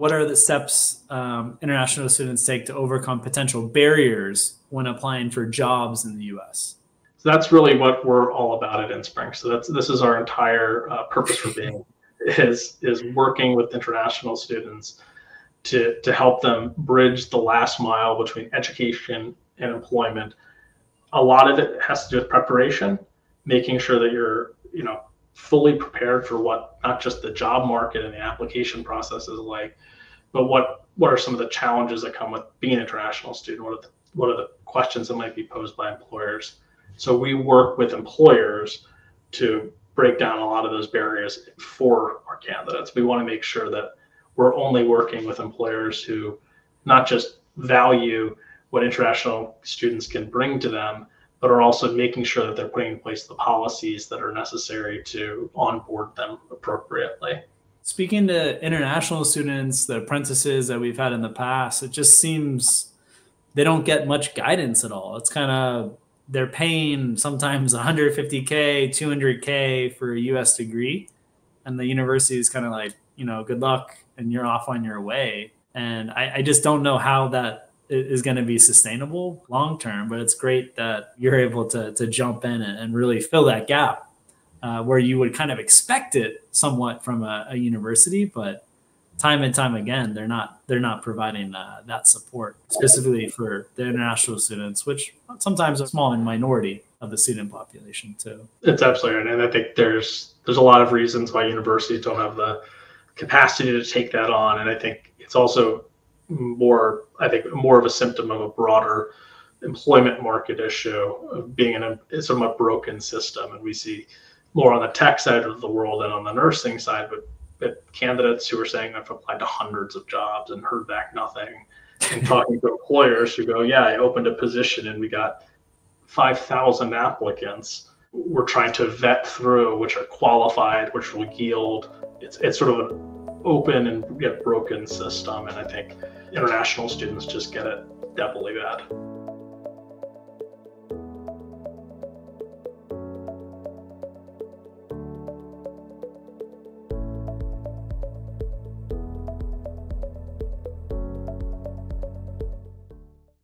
What are the steps international students take to overcome potential barriers when applying for jobs in the US? So that's really what we're all about at inSpring. So this is our entire purpose for being is working with international students to help them bridge the last mile between education and employment. A lot of it has to do with preparation, making sure that you're fully prepared for what not just the job market and the application process is like, but what are some of the challenges that come with being an international student? What are the questions that might be posed by employers? So we work with employers to break down a lot of those barriers for our candidates. We want to make sure that we're only working with employers who not just value what international students can bring to them, but are also making sure that they're putting in place the policies that are necessary to onboard them appropriately. Speaking to international students, the apprentices that we've had in the past, it just seems they don't get much guidance at all. It's kind of, they're paying sometimes $150K, $200K for a US degree. And the university is kind of like, good luck and you're off on your way. And I just don't know how that is going to be sustainable long term, but it's great that you're able to jump in and really fill that gap where you would kind of expect it somewhat from a university, but time and time again, they're not providing that support specifically for the international students, which sometimes are a small minority of the student population too. It's absolutely right. And I think there's a lot of reasons why universities don't have the capacity to take that on. And I think it's also more of a symptom of a broader employment market issue of being in a sort of a broken system. And we see more on the tech side of the world and on the nursing side, but candidates who are saying I've applied to hundreds of jobs and heard back nothing, and talking to employers who go, yeah, I opened a position and we got 5,000 applicants. We're trying to vet through which are qualified, which will yield. It's sort of an open and yet broken system. And I think international students just get it doubly bad.